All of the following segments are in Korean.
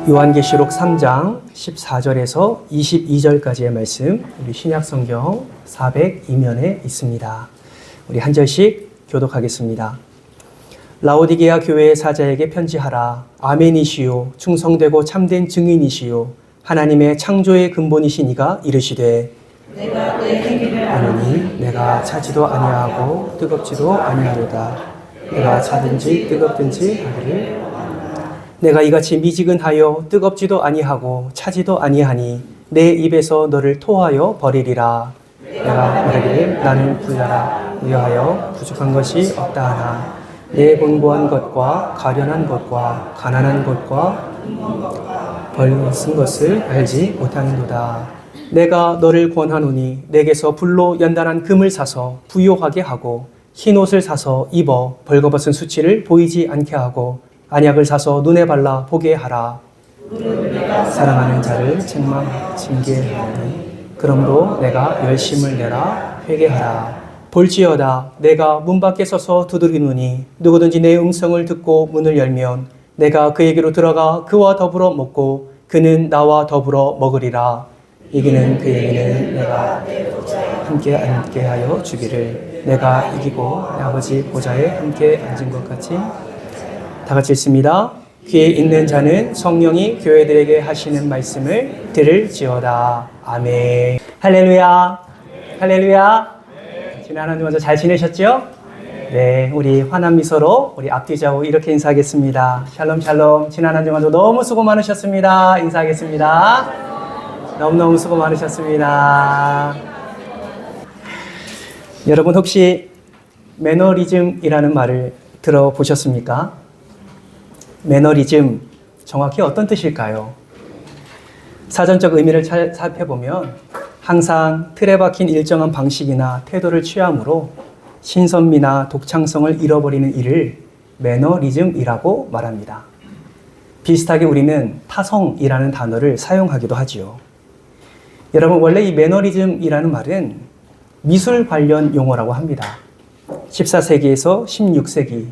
요한계시록 3장 14절에서 22절까지의 말씀, 우리 신약성경 402면에 있습니다. 우리 한 절씩 교독하겠습니다. 라오디게아 교회의 사자에게 편지하라. 아멘이시요 충성되고 참된 증인이시요 하나님의 창조의 근본이신 이가 이르시되 내가 그의 행위를 아노니 내가 차지도 아니하고 뜨겁지도 아니하로다. 내가 차든지 뜨겁든지 하기를 내가 이같이 미지근하여 뜨겁지도 아니하고 차지도 아니하니 내 입에서 너를 토하여 버리리라. 내가 말하기를 나는 부자라 의하여 부족한 것이 없다 하나 내 곤고한 것과 가련한 것과 가난한 것과 벌쓴 것을 알지 못하는도다. 내가 너를 권하노니 내게서 불로 연단한 금을 사서 부요하게 하고 흰 옷을 사서 입어 벌거벗은 수치를 보이지 않게 하고 안약을 사서 눈에 발라 보게 하라. 사랑하는 자를 책망 징계하니 그러므로 내가 열심을 내라 회개하라. 볼지어다 내가 문 밖에 서서 두드리노니 누구든지 내 음성을 듣고 문을 열면 내가 그에게로 들어가 그와 더불어 먹고 그는 나와 더불어 먹으리라. 이기는 그에게는 내가 함께 앉게 하여 주기를 내가 이기고 내 아버지 보좌에 함께 앉은 것 같이. 다 같이 읽습니다. 귀에 있는 자는 성령이 교회들에게 하시는 말씀을 들을지어다. 아멘. 할렐루야. 할렐루야. 지난 한 주 먼저 잘 지내셨죠? 네, 우리 환한 미소로 우리 앞뒤 좌우 이렇게 인사하겠습니다. 샬롬 샬롬. 지난 한 주 먼저 너무 수고 많으셨습니다. 인사하겠습니다. 너무너무 수고 많으셨습니다. 여러분 혹시 매너리즘이라는 말을 들어보셨습니까? 매너리즘, 정확히 어떤 뜻일까요? 사전적 의미를 살펴보면 항상 틀에 박힌 일정한 방식이나 태도를 취함으로 신선미나 독창성을 잃어버리는 일을 매너리즘이라고 말합니다. 비슷하게 우리는 타성이라는 단어를 사용하기도 하지요. 여러분, 원래 이 매너리즘이라는 말은 미술 관련 용어라고 합니다. 14세기에서 16세기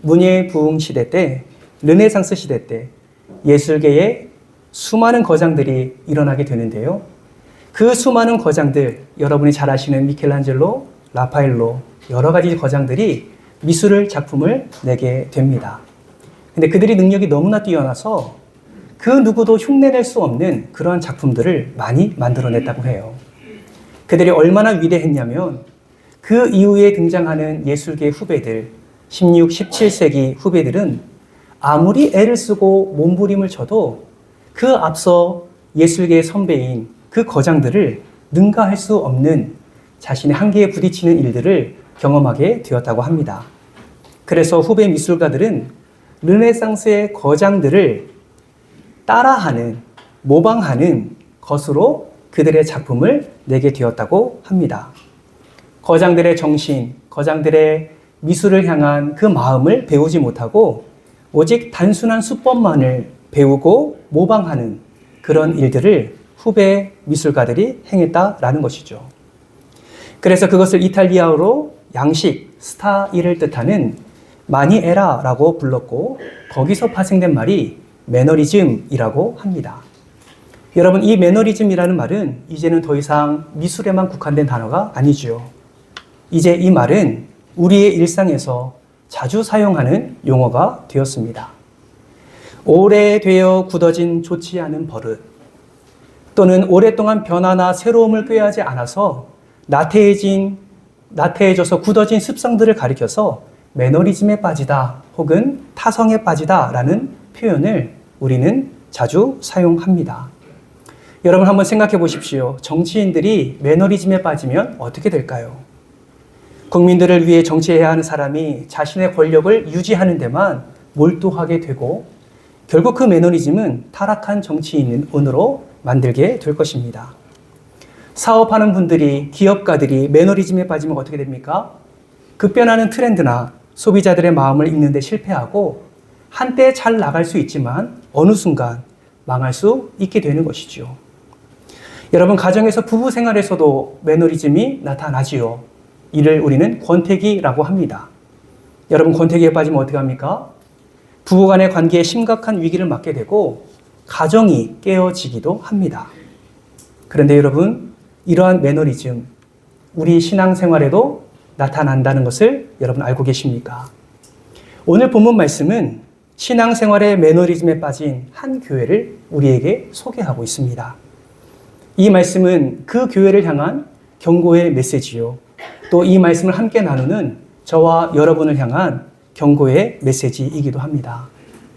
문예 부흥 시대 때, 르네상스 시대 때 예술계에 수많은 거장들이 일어나게 되는데요. 그 수많은 거장들, 여러분이 잘 아시는 미켈란젤로, 라파엘로, 여러 가지 거장들이 미술을 작품을 내게 됩니다. 근데 그들이 능력이 너무나 뛰어나서 그 누구도 흉내낼 수 없는 그러한 작품들을 많이 만들어냈다고 해요. 그들이 얼마나 위대했냐면 그 이후에 등장하는 예술계 후배들, 16, 17세기 후배들은 아무리 애를 쓰고 몸부림을 쳐도 그 앞서 예술계의 선배인 그 거장들을 능가할 수 없는 자신의 한계에 부딪히는 일들을 경험하게 되었다고 합니다. 그래서 후배 미술가들은 르네상스의 거장들을 따라하는, 모방하는 것으로 그들의 작품을 내게 되었다고 합니다. 거장들의 정신, 거장들의 미술을 향한 그 마음을 배우지 못하고 오직 단순한 수법만을 배우고 모방하는 그런 일들을 후배 미술가들이 행했다라는 것이죠. 그래서 그것을 이탈리아어로 양식, 스타일을 뜻하는 마니에라라고 불렀고 거기서 파생된 말이 매너리즘이라고 합니다. 여러분, 이 매너리즘이라는 말은 이제는 더 이상 미술에만 국한된 단어가 아니죠. 이제 이 말은 우리의 일상에서 자주 사용하는 용어가 되었습니다. 오래되어 굳어진 좋지 않은 버릇, 또는 오랫동안 변화나 새로움을 꾀하지 않아서 나태해져서 굳어진 습성들을 가리켜서 매너리즘에 빠지다 혹은 타성에 빠지다라는 표현을 우리는 자주 사용합니다. 여러분 한번 생각해 보십시오. 정치인들이 매너리즘에 빠지면 어떻게 될까요? 국민들을 위해 정치해야 하는 사람이 자신의 권력을 유지하는 데만 몰두하게 되고 결국 그 매너리즘은 타락한 정치인으로 만들게 될 것입니다. 사업하는 분들이, 기업가들이 매너리즘에 빠지면 어떻게 됩니까? 급변하는 트렌드나 소비자들의 마음을 읽는 데 실패하고 한때 잘 나갈 수 있지만 어느 순간 망할 수 있게 되는 것이죠. 여러분, 가정에서 부부 생활에서도 매너리즘이 나타나지요. 이를 우리는 권태기라고 합니다. 여러분, 권태기에 빠지면 어떻게 합니까? 부부간의 관계에 심각한 위기를 맞게 되고 가정이 깨어지기도 합니다. 그런데 여러분, 이러한 매너리즘, 우리 신앙생활에도 나타난다는 것을 여러분 알고 계십니까? 오늘 본문 말씀은 신앙생활의 매너리즘에 빠진 한 교회를 우리에게 소개하고 있습니다. 이 말씀은 그 교회를 향한 경고의 메시지요. 또 이 말씀을 함께 나누는 저와 여러분을 향한 경고의 메시지이기도 합니다.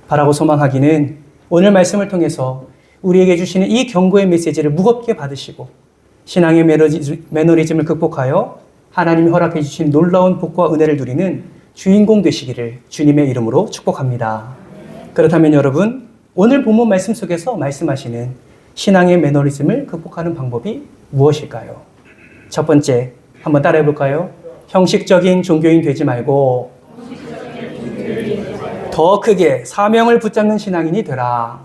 바라고 소망하기는 오늘 말씀을 통해서 우리에게 주시는 이 경고의 메시지를 무겁게 받으시고 신앙의 매너리즘을 극복하여 하나님이 허락해 주신 놀라운 복과 은혜를 누리는 주인공 되시기를 주님의 이름으로 축복합니다. 그렇다면 여러분, 오늘 본문 말씀 속에서 말씀하시는 신앙의 매너리즘을 극복하는 방법이 무엇일까요? 첫 번째, 한번 따라해 볼까요? 형식적인 종교인 되지 말고 더 크게 사명을 붙잡는 신앙인이 되라.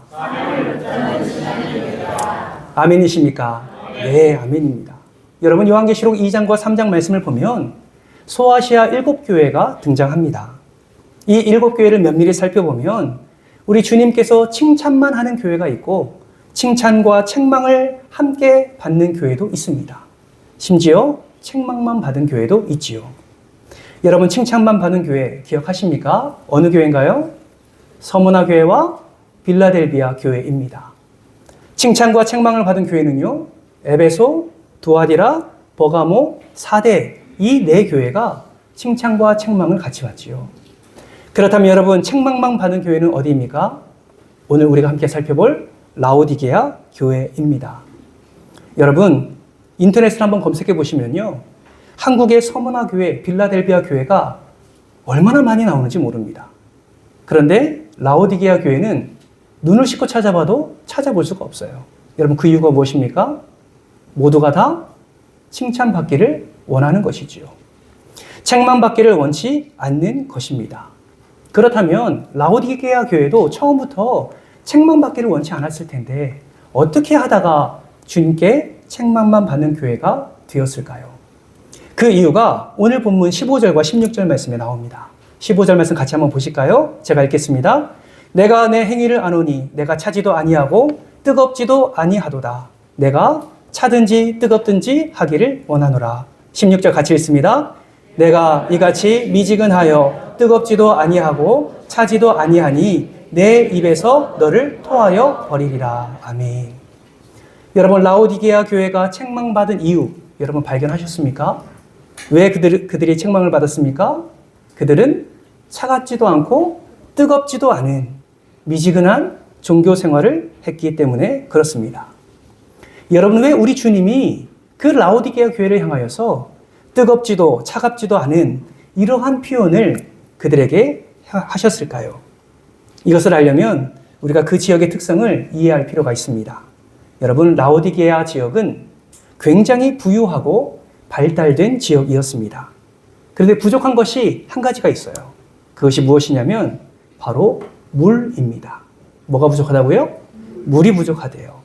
아멘이십니까? 네, 아멘입니다. 여러분, 요한계시록 2장과 3장 말씀을 보면 소아시아 7교회가 등장합니다. 이 7교회를 면밀히 살펴보면 우리 주님께서 칭찬만 하는 교회가 있고 칭찬과 책망을 함께 받는 교회도 있습니다. 심지어 책망만 받은 교회도 있지요. 여러분, 칭찬만 받은 교회 기억하십니까? 어느 교회인가요? 서머나 교회와 빌라델비아 교회입니다. 칭찬과 책망을 받은 교회는요, 에베소, 두아디라, 버가모, 사대 이 네 교회가 칭찬과 책망을 같이 받지요. 그렇다면 여러분, 책망만 받은 교회는 어디입니까? 오늘 우리가 함께 살펴볼 라오디게아 교회입니다. 여러분, 인터넷을 한번 검색해 보시면요, 한국의 서머나 교회, 빌라델비아 교회가 얼마나 많이 나오는지 모릅니다. 그런데 라오디게아 교회는 눈을 씻고 찾아봐도 찾아볼 수가 없어요. 여러분, 그 이유가 무엇입니까? 모두가 다 칭찬받기를 원하는 것이지요. 책망받기를 원치 않는 것입니다. 그렇다면 라오디게아 교회도 처음부터 책망받기를 원치 않았을 텐데 어떻게 하다가 주님께 책망만 받는 교회가 되었을까요? 그 이유가 오늘 본문 15절과 16절 말씀에 나옵니다. 15절 말씀 같이 한번 보실까요? 제가 읽겠습니다. 내가 내 행위를 아노니 내가 차지도 아니하고 뜨겁지도 아니하도다. 내가 차든지 뜨겁든지 하기를 원하노라. 16절 같이 읽습니다. 내가 이같이 미지근하여 뜨겁지도 아니하고 차지도 아니하니 내 입에서 너를 토하여 버리리라. 아멘. 여러분, 라오디게아 교회가 책망받은 이유 여러분 발견하셨습니까? 왜 그들이 책망을 받았습니까? 그들은 차갑지도 않고 뜨겁지도 않은 미지근한 종교 생활을 했기 때문에 그렇습니다. 여러분, 왜 우리 주님이 그 라오디게아 교회를 향하여서 뜨겁지도 차갑지도 않은 이러한 표현을 그들에게 하셨을까요? 이것을 알려면 우리가 그 지역의 특성을 이해할 필요가 있습니다. 여러분, 라오디게아 지역은 굉장히 부유하고 발달된 지역이었습니다. 그런데 부족한 것이 한 가지가 있어요. 그것이 무엇이냐면 바로 물입니다. 뭐가 부족하다고요? 물이 부족하대요.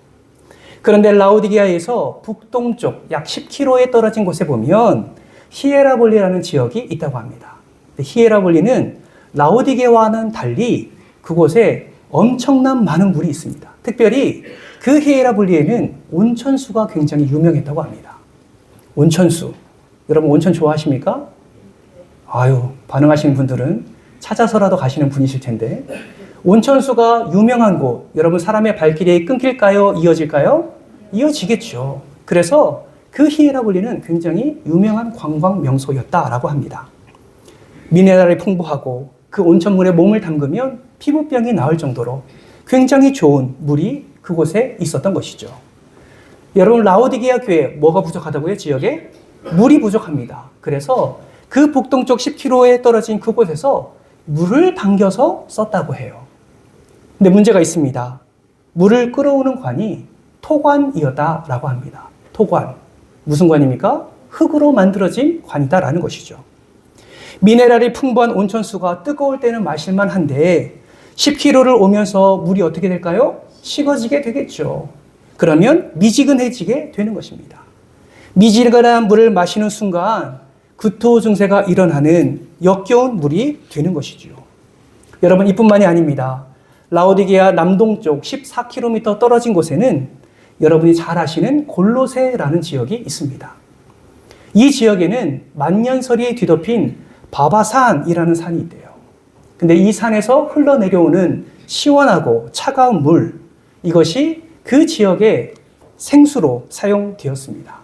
그런데 라오디게아에서 북동쪽 약 10km에 떨어진 곳에 보면 히에라볼리라는 지역이 있다고 합니다. 히에라볼리는 라오디게아와는 달리 그곳에 엄청난 많은 물이 있습니다. 특별히 그 히에라볼리에는 온천수가 굉장히 유명했다고 합니다. 온천수. 여러분, 온천 좋아하십니까? 아유, 반응하시는 분들은 찾아서라도 가시는 분이실 텐데, 온천수가 유명한 곳, 여러분 사람의 발길이 끊길까요? 이어질까요? 이어지겠죠. 그래서 그 히에라볼리는 굉장히 유명한 관광 명소였다라고 합니다. 미네랄이 풍부하고 그 온천물에 몸을 담그면 피부병이 나을 정도로 굉장히 좋은 물이 그곳에 있었던 것이죠. 여러분, 라오디게아 교회 뭐가 부족하다고요? 지역에? 물이 부족합니다. 그래서 그 북동쪽 10km에 떨어진 그곳에서 물을 당겨서 썼다고 해요. 근데 문제가 있습니다. 물을 끌어오는 관이 토관이었다라고 합니다. 토관. 무슨 관입니까? 흙으로 만들어진 관이다라는 것이죠. 미네랄이 풍부한 온천수가 뜨거울 때는 마실만 한데 10km를 오면서 물이 어떻게 될까요? 식어지게 되겠죠. 그러면 미지근해지게 되는 것입니다. 미지근한 물을 마시는 순간 구토 증세가 일어나는 역겨운 물이 되는 것이죠. 여러분, 이뿐만이 아닙니다. 라오디게아 남동쪽 14km 떨어진 곳에는 여러분이 잘 아시는 골로새라는 지역이 있습니다. 이 지역에는 만년설이 뒤덮인 바바산이라는 산이 있대요. 근데 이 산에서 흘러내려오는 시원하고 차가운 물, 이것이 그 지역의 생수로 사용되었습니다.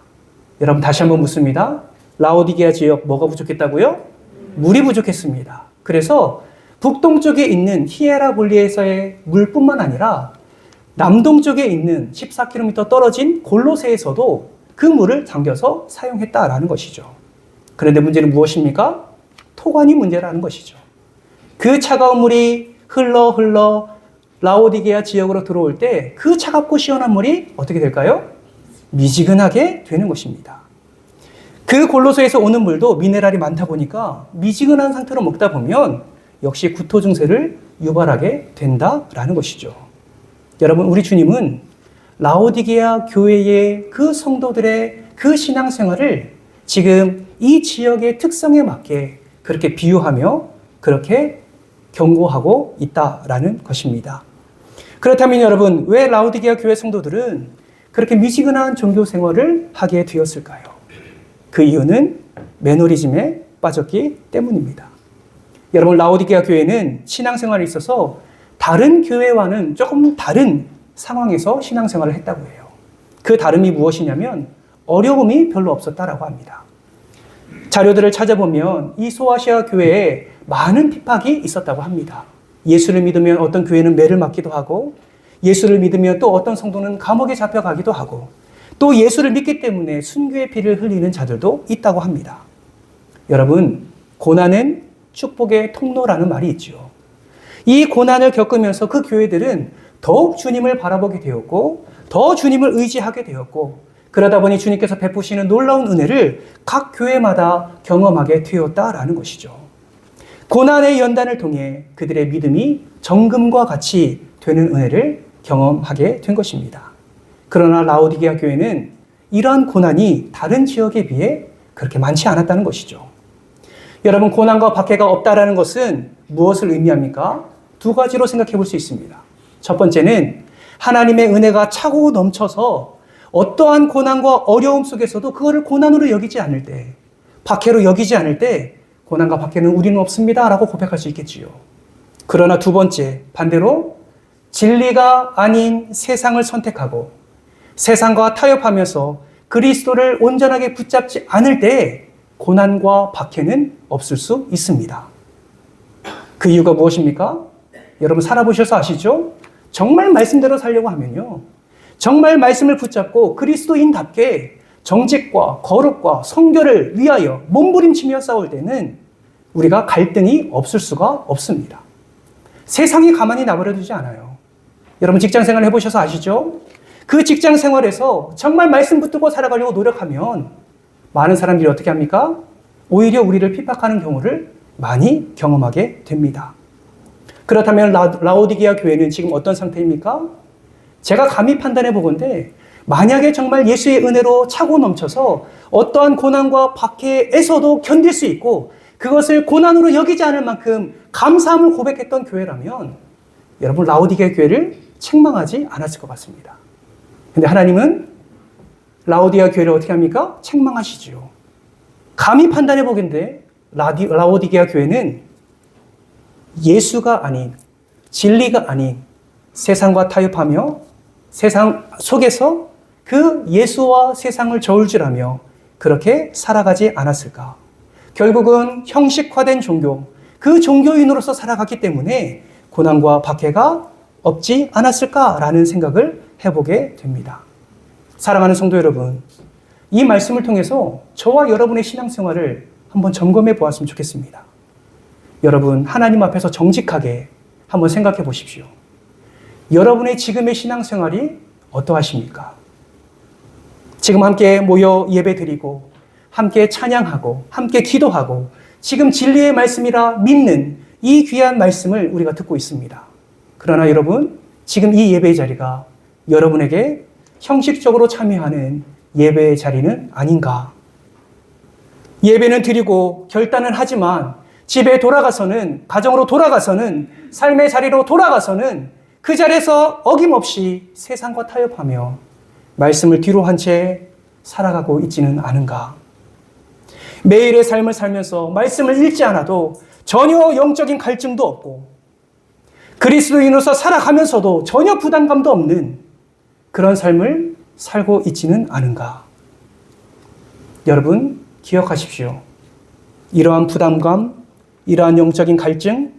여러분 다시 한번 묻습니다. 라오디게아 지역 뭐가 부족했다고요? 물이 부족했습니다. 그래서 북동쪽에 있는 히에라볼리에서의 물뿐만 아니라 남동쪽에 있는 14km 떨어진 골로새에서도 그 물을 담겨서 사용했다라는 것이죠. 그런데 문제는 무엇입니까? 토관이 문제라는 것이죠. 그 차가운 물이 흘러 라오디게아 지역으로 들어올 때 그 차갑고 시원한 물이 어떻게 될까요? 미지근하게 되는 것입니다. 그 골로새에서 오는 물도 미네랄이 많다 보니까 미지근한 상태로 먹다 보면 역시 구토 증세를 유발하게 된다라는 것이죠. 여러분, 우리 주님은 라오디게아 교회의 그 성도들의 그 신앙생활을 지금 이 지역의 특성에 맞게 그렇게 비유하며 그렇게 경고하고 있다라는 것입니다. 그렇다면 여러분, 왜 라오디게아 교회 성도들은 그렇게 미지근한 종교 생활을 하게 되었을까요? 그 이유는 매너리즘에 빠졌기 때문입니다. 여러분, 라오디게아 교회는 신앙생활에 있어서 다른 교회와는 조금 다른 상황에서 신앙생활을 했다고 해요. 그 다름이 무엇이냐면 어려움이 별로 없었다라고 합니다. 자료들을 찾아보면 이 소아시아 교회에 많은 핍박이 있었다고 합니다. 예수를 믿으면 어떤 교회는 매를 맞기도 하고, 예수를 믿으면 또 어떤 성도는 감옥에 잡혀가기도 하고, 또 예수를 믿기 때문에 순교의 피를 흘리는 자들도 있다고 합니다. 여러분, 고난은 축복의 통로라는 말이 있죠. 이 고난을 겪으면서 그 교회들은 더욱 주님을 바라보게 되었고, 더 주님을 의지하게 되었고, 그러다 보니 주님께서 베푸시는 놀라운 은혜를 각 교회마다 경험하게 되었다라는 것이죠. 고난의 연단을 통해 그들의 믿음이 정금과 같이 되는 은혜를 경험하게 된 것입니다. 그러나 라오디게아 교회는 이러한 고난이 다른 지역에 비해 그렇게 많지 않았다는 것이죠. 여러분, 고난과 박해가 없다라는 것은 무엇을 의미합니까? 두 가지로 생각해 볼 수 있습니다. 첫 번째는 하나님의 은혜가 차고 넘쳐서 어떠한 고난과 어려움 속에서도 그거를 고난으로 여기지 않을 때, 박해로 여기지 않을 때 고난과 박해는 우리는 없습니다 라고 고백할 수 있겠지요. 그러나 두 번째, 반대로 진리가 아닌 세상을 선택하고 세상과 타협하면서 그리스도를 온전하게 붙잡지 않을 때 고난과 박해는 없을 수 있습니다. 그 이유가 무엇입니까? 여러분 살아보셔서 아시죠? 정말 말씀대로 살려고 하면요, 정말 말씀을 붙잡고 그리스도인답게 정직과 거룩과 성결을 위하여 몸부림치며 싸울 때는 우리가 갈등이 없을 수가 없습니다. 세상이 가만히 놔버려두지 않아요. 여러분 직장생활 해보셔서 아시죠? 그 직장생활에서 정말 말씀 붙들고 살아가려고 노력하면 많은 사람들이 어떻게 합니까? 오히려 우리를 핍박하는 경우를 많이 경험하게 됩니다. 그렇다면 라오디게아 교회는 지금 어떤 상태입니까? 제가 감히 판단해 보건대 만약에 정말 예수의 은혜로 차고 넘쳐서 어떠한 고난과 박해에서도 견딜 수 있고 그것을 고난으로 여기지 않을 만큼 감사함을 고백했던 교회라면 여러분 라오디게아 교회를 책망하지 않았을 것 같습니다. 근데 하나님은 라오디게아 교회를 어떻게 합니까? 책망하시지요. 감히 판단해 보건대 라오디게아 교회는 예수가 아닌, 진리가 아닌 세상과 타협하며 세상 속에서 그 예수와 세상을 저울질하며 그렇게 살아가지 않았을까? 결국은 형식화된 종교, 그 종교인으로서 살아갔기 때문에 고난과 박해가 없지 않았을까라는 생각을 해보게 됩니다. 사랑하는 성도 여러분, 이 말씀을 통해서 저와 여러분의 신앙생활을 한번 점검해 보았으면 좋겠습니다. 여러분, 하나님 앞에서 정직하게 한번 생각해 보십시오. 여러분의 지금의 신앙생활이 어떠하십니까? 지금 함께 모여 예배드리고 함께 찬양하고 함께 기도하고 지금 진리의 말씀이라 믿는 이 귀한 말씀을 우리가 듣고 있습니다. 그러나 여러분, 지금 이 예배의 자리가 여러분에게 형식적으로 참여하는 예배의 자리는 아닌가? 예배는 드리고 결단은 하지만 집에 돌아가서는, 가정으로 돌아가서는, 삶의 자리로 돌아가서는 그 자리에서 어김없이 세상과 타협하며 말씀을 뒤로 한 채 살아가고 있지는 않은가? 매일의 삶을 살면서 말씀을 읽지 않아도 전혀 영적인 갈증도 없고 그리스도인으로서 살아가면서도 전혀 부담감도 없는 그런 삶을 살고 있지는 않은가? 여러분 기억하십시오. 이러한 부담감, 이러한 영적인 갈증,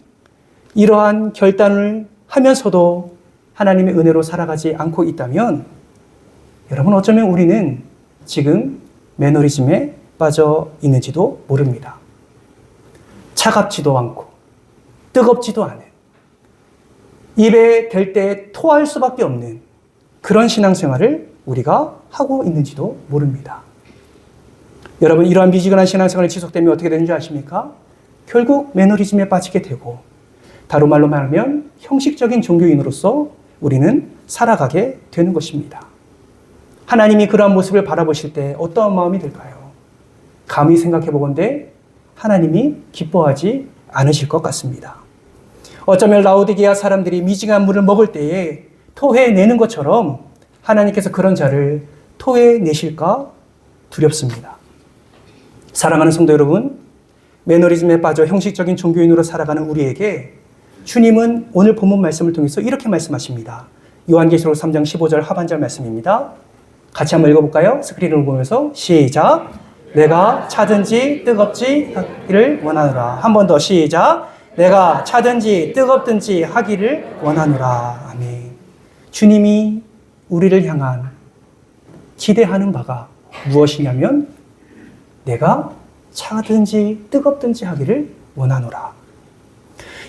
이러한 결단을 하면서도 하나님의 은혜로 살아가지 않고 있다면 여러분 어쩌면 우리는 지금 매너리즘에 빠져 있는지도 모릅니다. 차갑지도 않고 뜨겁지도 않은 입에 댈 때 토할 수밖에 없는 그런 신앙생활을 우리가 하고 있는지도 모릅니다. 여러분 이러한 미지근한 신앙생활이 지속되면 어떻게 되는지 아십니까? 결국 매너리즘에 빠지게 되고 다른 말로 말하면 형식적인 종교인으로서 우리는 살아가게 되는 것입니다. 하나님이 그러한 모습을 바라보실 때 어떠한 마음이 들까요? 감히 생각해 보건대 하나님이 기뻐하지 않으실 것 같습니다. 어쩌면 라오디게아 사람들이 미지근한 물을 먹을 때에 토해내는 것처럼 하나님께서 그런 자를 토해내실까 두렵습니다. 사랑하는 성도 여러분, 매너리즘에 빠져 형식적인 종교인으로 살아가는 우리에게 주님은 오늘 본문 말씀을 통해서 이렇게 말씀하십니다. 요한계시록 3장 15절 하반절 말씀입니다. 같이 한번 읽어볼까요? 스크린을 보면서 시작. 내가 차든지 뜨겁지 하기를 원하노라. 한 번 더 시작. 내가 차든지 뜨겁든지 하기를 원하노라. 아멘. 주님이 우리를 향한 기대하는 바가 무엇이냐면 내가 차든지 뜨겁든지 하기를 원하노라.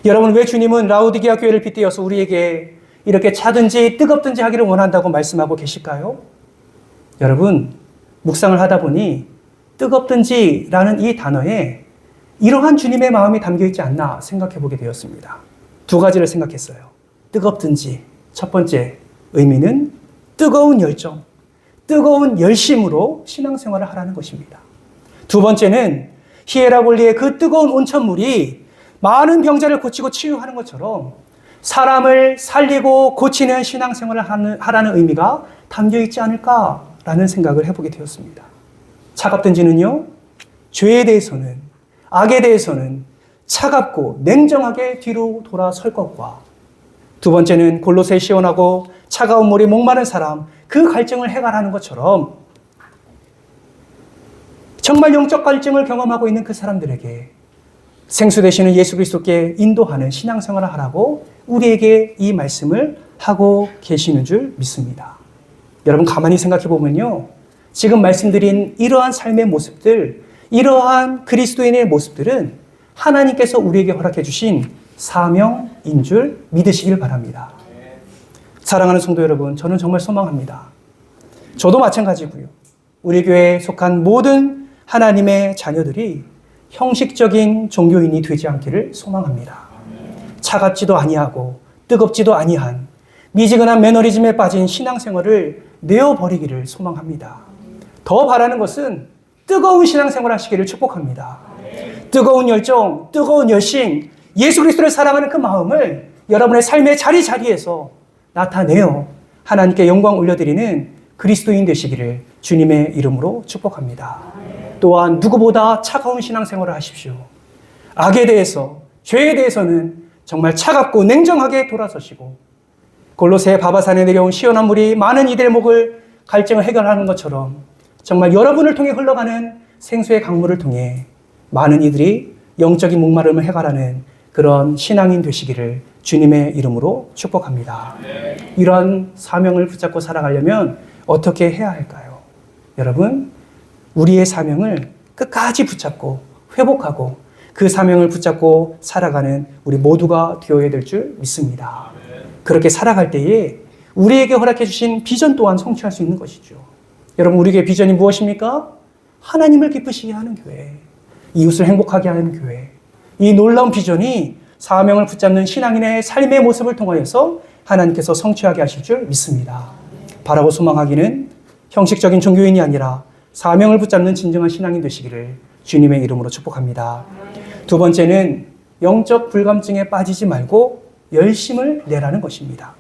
여러분 왜 주님은 라오디게아 교회를 빗대어서 우리에게 이렇게 차든지 뜨겁든지 하기를 원한다고 말씀하고 계실까요? 여러분 묵상을 하다 보니 뜨겁든지라는 이 단어에 이러한 주님의 마음이 담겨있지 않나 생각해 보게 되었습니다. 두 가지를 생각했어요. 뜨겁든지 첫 번째 의미는 뜨거운 열정, 뜨거운 열심으로 신앙생활을 하라는 것입니다. 두 번째는 히에라볼리의 그 뜨거운 온천물이 많은 병자를 고치고 치유하는 것처럼 사람을 살리고 고치는 신앙생활을 하라는 의미가 담겨있지 않을까라는 생각을 해보게 되었습니다. 차갑든지는요, 죄에 대해서는, 악에 대해서는 차갑고 냉정하게 뒤로 돌아설 것과 두 번째는 골로새 시원하고 차가운 물이 목마른 사람, 그 갈증을 해결하는 것처럼 정말 영적 갈증을 경험하고 있는 그 사람들에게 생수 되시는 예수 그리스도께 인도하는 신앙생활을 하라고 우리에게 이 말씀을 하고 계시는 줄 믿습니다. 여러분 가만히 생각해 보면요. 지금 말씀드린 이러한 삶의 모습들, 이러한 그리스도인의 모습들은 하나님께서 우리에게 허락해 주신 사명인 줄 믿으시길 바랍니다. 사랑하는 성도 여러분, 저는 정말 소망합니다. 저도 마찬가지고요. 우리 교회에 속한 모든 하나님의 자녀들이 형식적인 종교인이 되지 않기를 소망합니다. 차갑지도 아니하고 뜨겁지도 아니한 미지근한 매너리즘에 빠진 신앙생활을 내어버리기를 소망합니다. 더 바라는 것은 뜨거운 신앙생활을 하시기를 축복합니다. 뜨거운 열정, 뜨거운 열심, 예수 그리스도를 사랑하는 그 마음을 여러분의 삶의 자리자리에서 나타내어 하나님께 영광 올려드리는 그리스도인 되시기를 주님의 이름으로 축복합니다. 또한 누구보다 차가운 신앙생활을 하십시오. 악에 대해서, 죄에 대해서는 정말 차갑고 냉정하게 돌아서시고 골로새 바바산에 내려온 시원한 물이 많은 이들의 목을 갈증을 해결하는 것처럼 정말 여러분을 통해 흘러가는 생수의 강물을 통해 많은 이들이 영적인 목마름을 해결하는 그런 신앙인 되시기를 주님의 이름으로 축복합니다. 이런 사명을 붙잡고 살아가려면 어떻게 해야 할까요? 여러분, 우리의 사명을 끝까지 붙잡고 회복하고 그 사명을 붙잡고 살아가는 우리 모두가 되어야 될 줄 믿습니다. 그렇게 살아갈 때에 우리에게 허락해 주신 비전 또한 성취할 수 있는 것이죠. 여러분, 우리에게 비전이 무엇입니까? 하나님을 기쁘시게 하는 교회, 이웃을 행복하게 하는 교회. 이 놀라운 비전이 사명을 붙잡는 신앙인의 삶의 모습을 통하여서 하나님께서 성취하게 하실 줄 믿습니다. 바라고 소망하기는 형식적인 종교인이 아니라 사명을 붙잡는 진정한 신앙인 되시기를 주님의 이름으로 축복합니다. 두 번째는 영적 불감증에 빠지지 말고 열심을 내라는 것입니다.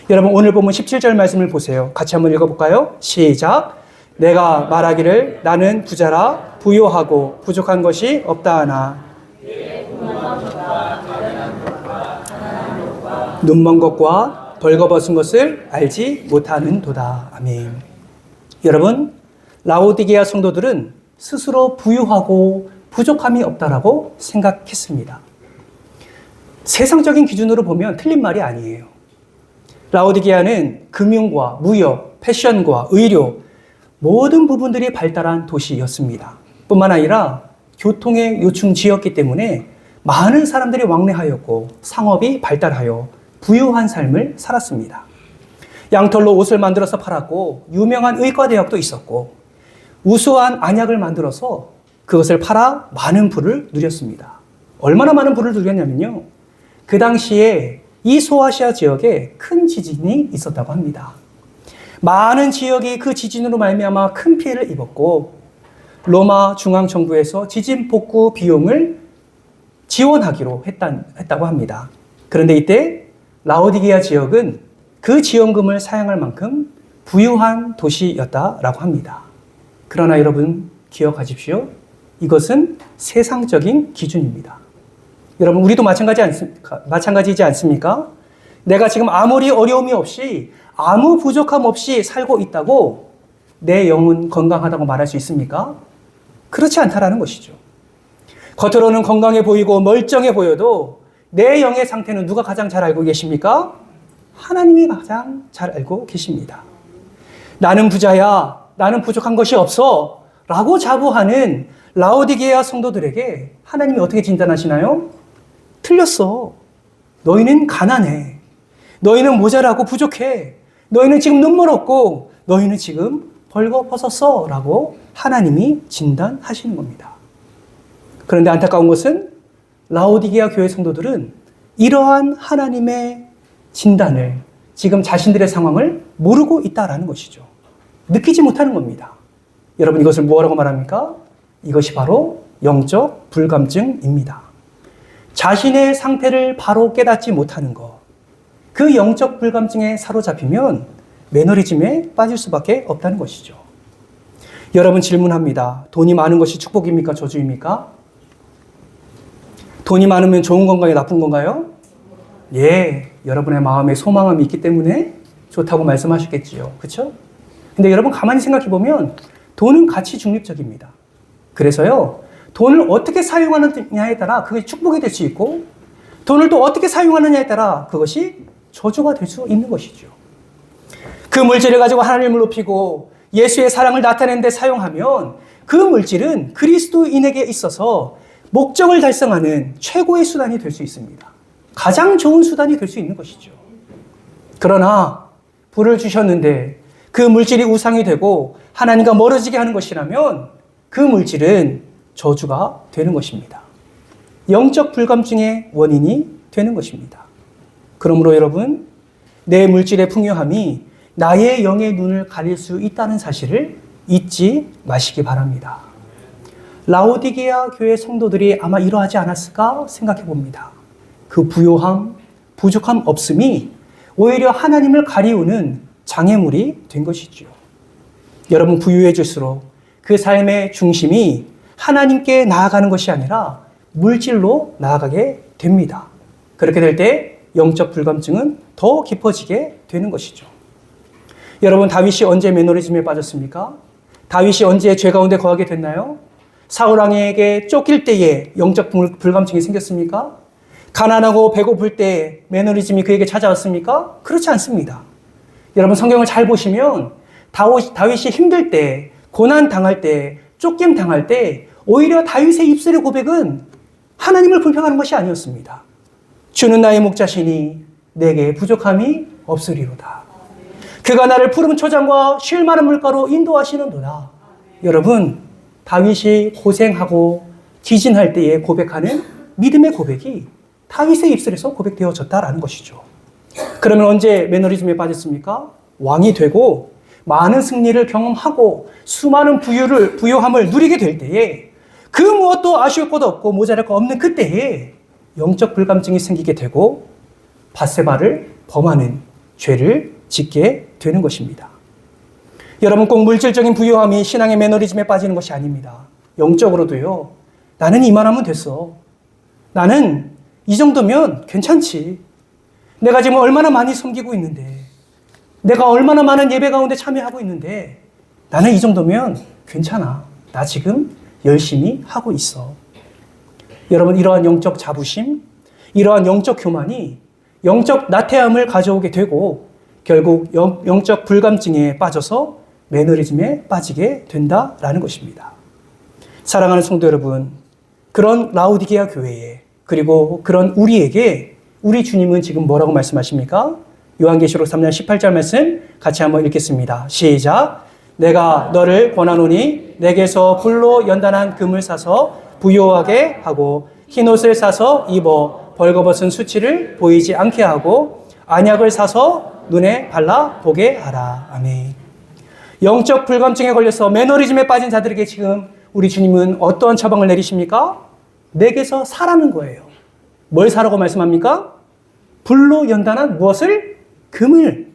여러분 오늘 본문 17절 말씀을 보세요. 같이 한번 읽어볼까요? 시작. 내가 말하기를 나는 부자라 부요하고 부족한 것이 없다 하나 눈먼 것과 벌거벗은 것을 알지 못하는도다. 아멘. 여러분 라오디게아 성도들은 스스로 부유하고 부족함이 없다라고 생각했습니다. 세상적인 기준으로 보면 틀린 말이 아니에요. 라오디게아는 금융과 무역, 패션과 의료 모든 부분들이 발달한 도시였습니다. 뿐만 아니라 교통의 요충지였기 때문에 많은 사람들이 왕래하였고 상업이 발달하여 부유한 삶을 살았습니다. 양털로 옷을 만들어서 팔았고 유명한 의과대학도 있었고 우수한 안약을 만들어서 그것을 팔아 많은 부를 누렸습니다. 얼마나 많은 부를 누렸냐면요. 그 당시에 이 소아시아 지역에 큰 지진이 있었다고 합니다. 많은 지역이 그 지진으로 말미암아 큰 피해를 입었고 로마 중앙정부에서 지진 복구 비용을 지원하기로 했다고 합니다. 그런데 이때 라오디게아 지역은 그 지원금을 사용할 만큼 부유한 도시였다라고 합니다. 그러나 여러분 기억하십시오. 이것은 세상적인 기준입니다. 여러분 우리도 마찬가지이지 않습니까? 내가 지금 아무리 어려움이 없이 아무 부족함 없이 살고 있다고 내 영은 건강하다고 말할 수 있습니까? 그렇지 않다라는 것이죠. 겉으로는 건강해 보이고 멀쩡해 보여도 내 영의 상태는 누가 가장 잘 알고 계십니까? 하나님이 가장 잘 알고 계십니다. 나는 부자야, 나는 부족한 것이 없어 라고 자부하는 라오디게아 성도들에게 하나님이 어떻게 진단하시나요? 틀렸어. 너희는 가난해. 너희는 모자라고 부족해. 너희는 지금 눈물 없고 너희는 지금 벌거벗었어 라고 하나님이 진단하시는 겁니다. 그런데 안타까운 것은 라오디게아 교회 성도들은 이러한 하나님의 진단을 지금 자신들의 상황을 모르고 있다라는 것이죠. 느끼지 못하는 겁니다. 여러분 이것을 뭐라고 말합니까? 이것이 바로 영적 불감증입니다. 자신의 상태를 바로 깨닫지 못하는 것. 그 영적 불감증에 사로잡히면 매너리즘에 빠질 수밖에 없다는 것이죠. 여러분 질문합니다. 돈이 많은 것이 축복입니까? 저주입니까? 돈이 많으면 좋은 건가요? 나쁜 건가요? 예, 여러분의 마음에 소망함이 있기 때문에 좋다고 말씀하셨겠지요. 그렇죠? 근데 여러분 가만히 생각해 보면 돈은 가치 중립적입니다. 그래서요, 돈을 어떻게 사용하느냐에 따라 그것이 축복이 될 수 있고 돈을 또 어떻게 사용하느냐에 따라 그것이 저주가 될 수 있는 것이죠. 그 물질을 가지고 하나님을 높이고 예수의 사랑을 나타내는 데 사용하면 그 물질은 그리스도인에게 있어서 목적을 달성하는 최고의 수단이 될 수 있습니다. 가장 좋은 수단이 될 수 있는 것이죠. 그러나 불을 주셨는데 그 물질이 우상이 되고 하나님과 멀어지게 하는 것이라면 그 물질은 저주가 되는 것입니다. 영적 불감증의 원인이 되는 것입니다. 그러므로 여러분, 내 물질의 풍요함이 나의 영의 눈을 가릴 수 있다는 사실을 잊지 마시기 바랍니다. 라오디게아 교회 성도들이 아마 이러하지 않았을까 생각해 봅니다. 그 부요함, 부족함 없음이 오히려 하나님을 가리우는 장애물이 된 것이죠. 여러분 부유해질수록 그 삶의 중심이 하나님께 나아가는 것이 아니라 물질로 나아가게 됩니다. 그렇게 될 때 영적 불감증은 더 깊어지게 되는 것이죠. 여러분 다윗이 언제 매너리즘에 빠졌습니까? 다윗이 언제 죄 가운데 거하게 됐나요? 사울왕에게 쫓길 때에 영적 불감증이 생겼습니까? 가난하고 배고플 때 매너리즘이 그에게 찾아왔습니까? 그렇지 않습니다. 여러분 성경을 잘 보시면 다윗이 힘들 때, 고난 당할 때, 쫓김 당할 때 오히려 다윗의 입술의 고백은 하나님을 불평하는 것이 아니었습니다. 주는 나의 목자시니 내게 부족함이 없으리로다. 그가 나를 푸른 초장과 쉴 만한 물가로 인도하시는도다. 여러분 다윗이 고생하고 기진할 때에 고백하는 믿음의 고백이 다윗의 입술에서 고백되어졌다라는 것이죠. 그러면 언제 매너리즘에 빠졌습니까? 왕이 되고 많은 승리를 경험하고 수많은 부유함을 누리게 될 때에 그 무엇도 아쉬울 것도 없고 모자랄 거 없는 그때에 영적 불감증이 생기게 되고 밧세바를 범하는 죄를 짓게 되는 것입니다. 여러분, 꼭 물질적인 부유함이 신앙의 매너리즘에 빠지는 것이 아닙니다. 영적으로도요. 나는 이만하면 됐어. 나는 이 정도면 괜찮지. 내가 지금 얼마나 많이 섬기고 있는데, 내가 얼마나 많은 예배 가운데 참여하고 있는데, 나는 이 정도면 괜찮아. 나 지금 열심히 하고 있어. 여러분, 이러한 영적 자부심, 이러한 영적 교만이 영적 나태함을 가져오게 되고 결국 영적 불감증에 빠져서 매너리즘에 빠지게 된다라는 것입니다. 사랑하는 성도 여러분, 그런 라우디게아 교회에 그리고 그런 우리에게 우리 주님은 지금 뭐라고 말씀하십니까? 요한계시록 3장 18절 말씀 같이 한번 읽겠습니다. 시작. 내가 너를 권하노니 내게서 불로 연단한 금을 사서 부요하게 하고 흰옷을 사서 입어 벌거벗은 수치를 보이지 않게 하고 안약을 사서 눈에 발라 보게 하라. 아멘. 영적 불감증에 걸려서 매너리즘에 빠진 자들에게 지금 우리 주님은 어떠한 처방을 내리십니까? 내게서 사라는 거예요. 뭘 사라고 말씀합니까? 불로 연단한 무엇을? 금을,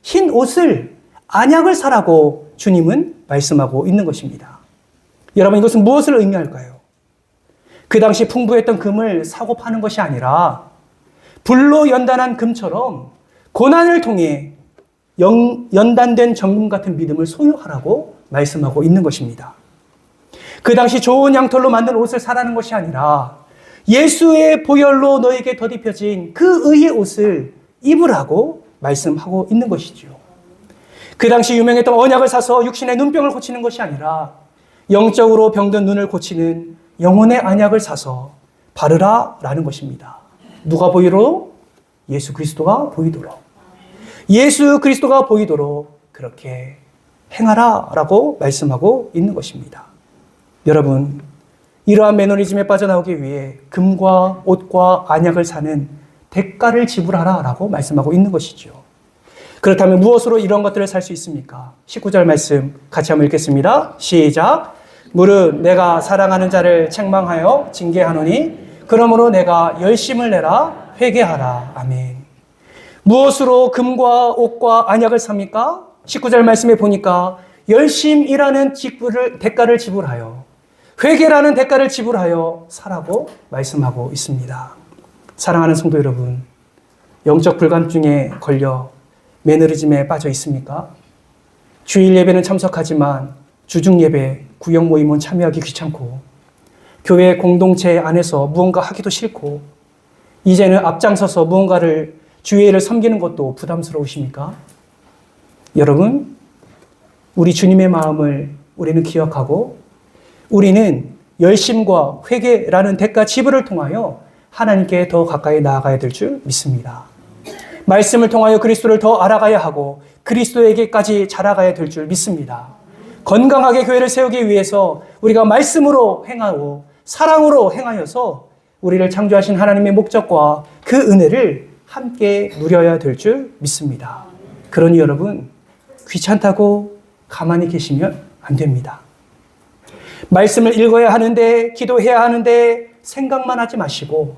흰 옷을, 안약을 사라고 주님은 말씀하고 있는 것입니다. 여러분, 이것은 무엇을 의미할까요? 그 당시 풍부했던 금을 사고 파는 것이 아니라 불로 연단한 금처럼 고난을 통해 연단된 정금 같은 믿음을 소유하라고 말씀하고 있는 것입니다. 그 당시 좋은 양털로 만든 옷을 사라는 것이 아니라 예수의 보혈로 너에게 덧입혀진 그 의의 옷을 입으라고 말씀하고 있는 것이죠. 그 당시 유명했던 언약을 사서 육신의 눈병을 고치는 것이 아니라 영적으로 병든 눈을 고치는 영혼의 안약을 사서 바르라라는 것입니다. 누가 보이도록? 예수 그리스도가 보이도록. 예수 그리스도가 보이도록 그렇게 행하라라고 말씀하고 있는 것입니다. 여러분, 이러한 매너리즘에 빠져나오기 위해 금과 옷과 안약을 사는 대가를 지불하라라고 말씀하고 있는 것이죠. 그렇다면 무엇으로 이런 것들을 살 수 있습니까? 19절 말씀 같이 한번 읽겠습니다. 시작. 무릇 내가 사랑하는 자를 책망하여 징계하노니 그러므로 내가 열심을 내라 회개하라. 아멘. 무엇으로 금과 옷과 안약을 삽니까? 19절 말씀에 보니까 열심이라는 대가를 지불하여 회개라는 대가를 지불하여 사라고 말씀하고 있습니다. 사랑하는 성도 여러분, 영적 불감증에 걸려 매너리즘에 빠져 있습니까? 주일 예배는 참석하지만 주중 예배, 구역 모임은 참여하기 귀찮고 교회 공동체 안에서 무언가 하기도 싫고 이제는 앞장서서 무언가를 주일을 섬기는 것도 부담스러우십니까? 여러분, 우리 주님의 마음을 우리는 기억하고 우리는 열심과 회개라는 대가 지불을 통하여 하나님께 더 가까이 나아가야 될 줄 믿습니다. 말씀을 통하여 그리스도를 더 알아가야 하고 그리스도에게까지 자라가야 될 줄 믿습니다. 건강하게 교회를 세우기 위해서 우리가 말씀으로 행하고 사랑으로 행하여서 우리를 창조하신 하나님의 목적과 그 은혜를 함께 누려야 될 줄 믿습니다. 그러니 여러분, 귀찮다고 가만히 계시면 안 됩니다. 말씀을 읽어야 하는데, 기도해야 하는데 생각만 하지 마시고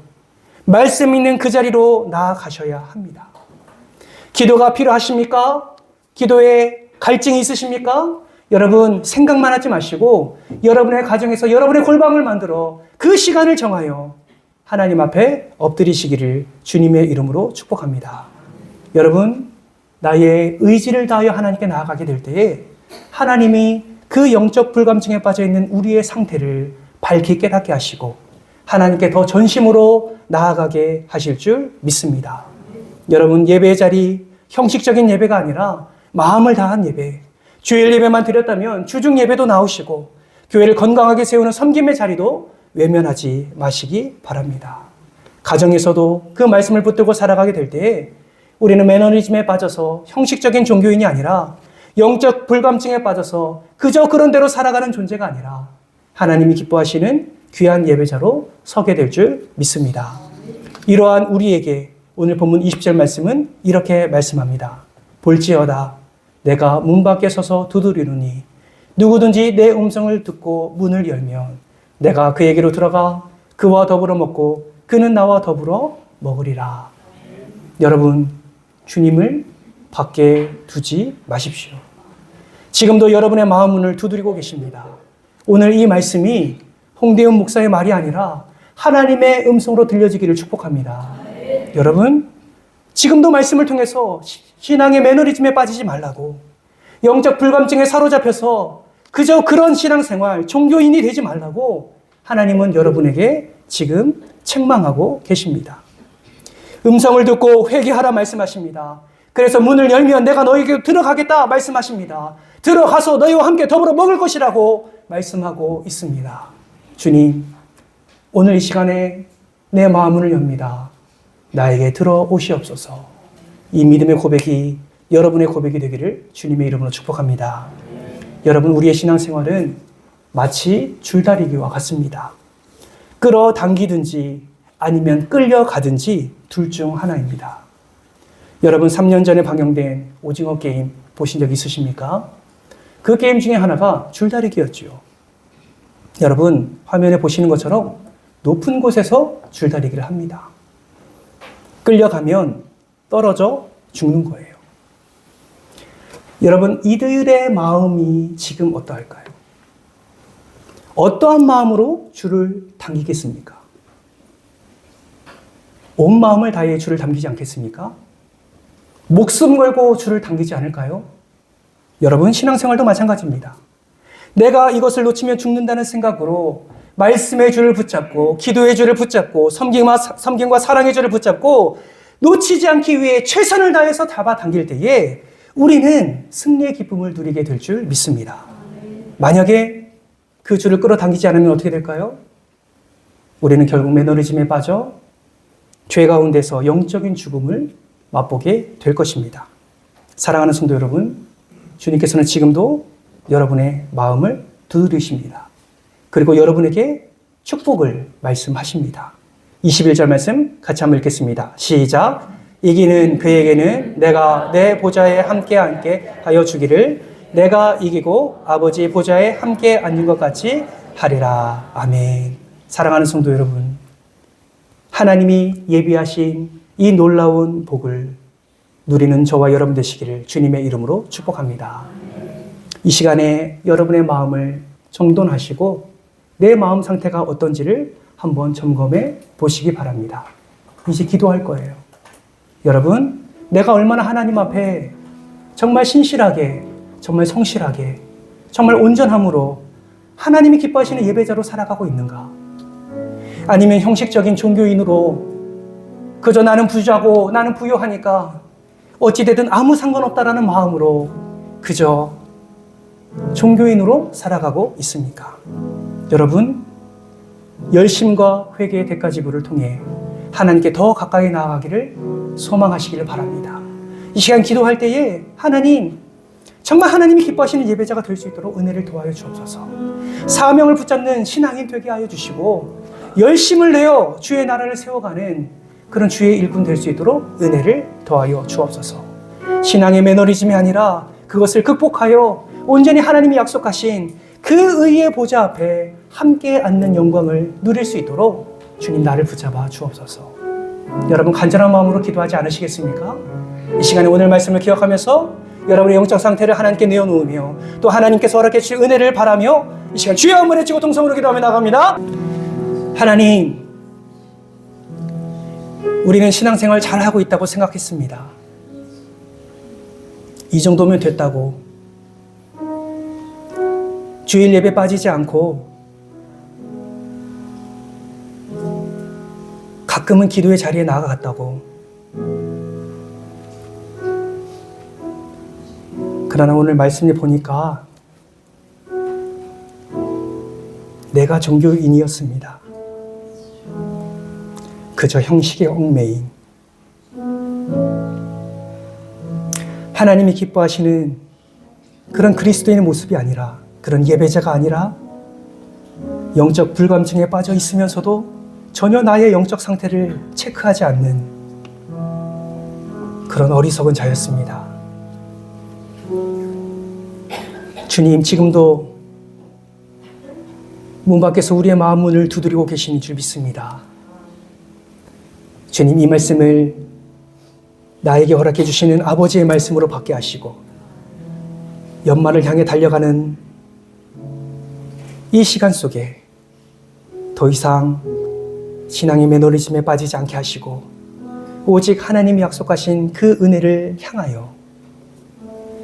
말씀 있는 그 자리로 나아가셔야 합니다. 기도가 필요하십니까? 기도에 갈증이 있으십니까? 여러분, 생각만 하지 마시고 여러분의 가정에서 여러분의 골방을 만들어 그 시간을 정하여 하나님 앞에 엎드리시기를 주님의 이름으로 축복합니다. 여러분, 나의 의지를 다하여 하나님께 나아가게 될 때에 하나님이 그 영적 불감증에 빠져있는 우리의 상태를 밝히 깨닫게 하시고 하나님께 더 전심으로 나아가게 하실 줄 믿습니다. 여러분, 예배의 자리, 형식적인 예배가 아니라 마음을 다한 예배, 주일 예배만 드렸다면 주중 예배도 나오시고 교회를 건강하게 세우는 섬김의 자리도 외면하지 마시기 바랍니다. 가정에서도 그 말씀을 붙들고 살아가게 될 때에 우리는 매너리즘에 빠져서 형식적인 종교인이 아니라 영적 불감증에 빠져서 그저 그런 대로 살아가는 존재가 아니라 하나님이 기뻐하시는 귀한 예배자로 서게 될 줄 믿습니다. 이러한 우리에게 오늘 본문 20절 말씀은 이렇게 말씀합니다. 볼지어다 내가 문 밖에 서서 두드리노니 누구든지 내 음성을 듣고 문을 열면 내가 그에게로 들어가 그와 더불어 먹고 그는 나와 더불어 먹으리라. 여러분, 주님을 밖에 두지 마십시오. 지금도 여러분의 마음 문을 두드리고 계십니다. 오늘 이 말씀이 홍대훈 목사의 말이 아니라 하나님의 음성으로 들려지기를 축복합니다. 여러분, 지금도 말씀을 통해서 신앙의 매너리즘에 빠지지 말라고, 영적 불감증에 사로잡혀서 그저 그런 신앙생활, 종교인이 되지 말라고 하나님은 여러분에게 지금 책망하고 계십니다. 음성을 듣고 회개하라 말씀하십니다. 그래서 문을 열면 내가 너에게 들어가겠다 말씀하십니다. 들어가서 너희와 함께 더불어 먹을 것이라고 말씀하고 있습니다. 주님, 오늘 이 시간에 내 마음을 엽니다. 나에게 들어오시옵소서. 이 믿음의 고백이 여러분의 고백이 되기를 주님의 이름으로 축복합니다. 여러분, 우리의 신앙생활은 마치 줄다리기와 같습니다. 끌어당기든지 아니면 끌려가든지 둘 중 하나입니다. 여러분, 3년 전에 방영된 오징어 게임 보신 적 있으십니까? 그 게임 중에 하나가 줄다리기였죠. 여러분, 화면에 보시는 것처럼 높은 곳에서 줄다리기를 합니다. 끌려가면 떨어져 죽는 거예요. 여러분, 이들의 마음이 지금 어떠할까요? 어떠한 마음으로 줄을 당기겠습니까? 온 마음을 다해 줄을 당기지 않겠습니까? 목숨 걸고 줄을 당기지 않을까요? 여러분, 신앙생활도 마찬가지입니다. 내가 이것을 놓치면 죽는다는 생각으로 말씀의 줄을 붙잡고 기도의 줄을 붙잡고 섬김과 사랑의 줄을 붙잡고 놓치지 않기 위해 최선을 다해서 잡아당길 때에 우리는 승리의 기쁨을 누리게 될 줄 믿습니다. 만약에 그 줄을 끌어당기지 않으면 어떻게 될까요? 우리는 결국 매너리즘에 빠져 죄 가운데서 영적인 죽음을 맛보게 될 것입니다. 사랑하는 성도 여러분, 주님께서는 지금도 여러분의 마음을 두드리십니다. 그리고 여러분에게 축복을 말씀하십니다. 21절 말씀 같이 한번 읽겠습니다. 시작. 이기는 그에게는 내가 내 보좌에 함께 하여 주기를 내가 이기고 아버지 보좌에 함께 앉는 것 같이 하리라. 아멘. 사랑하는 성도 여러분, 하나님이 예비하신 이 놀라운 복을 누리는 저와 여러분 되시기를 주님의 이름으로 축복합니다. 이 시간에 여러분의 마음을 정돈하시고 내 마음 상태가 어떤지를 한번 점검해 보시기 바랍니다. 이제 기도할 거예요. 여러분, 내가 얼마나 하나님 앞에 정말 신실하게, 정말 성실하게, 정말 온전함으로 하나님이 기뻐하시는 예배자로 살아가고 있는가? 아니면 형식적인 종교인으로 그저 나는 부자고 나는 부유하니까 어찌되든 아무 상관없다라는 마음으로 그저 종교인으로 살아가고 있습니까? 여러분, 열심과 회개의 대가지불을 통해 하나님께 더 가까이 나아가기를 소망하시기를 바랍니다. 이 시간 기도할 때에 하나님, 정말 하나님이 기뻐하시는 예배자가 될 수 있도록 은혜를 도와여 주옵소서. 사명을 붙잡는 신앙인 되게 하여 주시고 열심을 내어 주의 나라를 세워가는 그런 주의 일꾼 될 수 있도록 은혜를 더하여 주옵소서. 신앙의 매너리즘이 아니라 그것을 극복하여 온전히 하나님이 약속하신 그 의의 보좌 앞에 함께 앉는 영광을 누릴 수 있도록 주님 나를 붙잡아 주옵소서. 여러분, 간절한 마음으로 기도하지 않으시겠습니까? 이 시간에 오늘 말씀을 기억하면서 여러분의 영적 상태를 하나님께 내어놓으며 또 하나님께서 허락해 주실 은혜를 바라며 이 시간 주여 한번 외치고 동성으로 기도하며 나갑니다. 하나님, 우리는 신앙생활 잘하고 있다고 생각했습니다. 이 정도면 됐다고. 주일 예배 빠지지 않고 가끔은 기도의 자리에 나아갔다고. 그러나 오늘 말씀을 보니까 내가 종교인이었습니다. 그저 형식에 얽매인, 하나님이 기뻐하시는 그런 그리스도인의 모습이 아니라, 그런 예배자가 아니라 영적 불감증에 빠져 있으면서도 전혀 나의 영적 상태를 체크하지 않는 그런 어리석은 자였습니다. 주님, 지금도 문 밖에서 우리의 마음 문을 두드리고 계신 줄 믿습니다. 주님, 이 말씀을 나에게 허락해 주시는 아버지의 말씀으로 받게 하시고 연말을 향해 달려가는 이 시간 속에 더 이상 신앙의 매너리즘에 빠지지 않게 하시고 오직 하나님이 약속하신 그 은혜를 향하여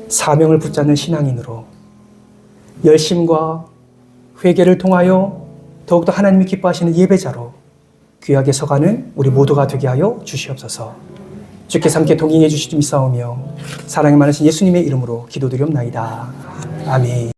사명을 붙잡는 신앙인으로 열심과 회개를 통하여 더욱더 하나님이 기뻐하시는 예배자로 귀하게 서가는 우리 모두가 되게 하여 주시옵소서. 주께서 함께 동행해 주시기 믿사오며 사랑이 많으신 예수님의 이름으로 기도드리옵나이다. 아멘.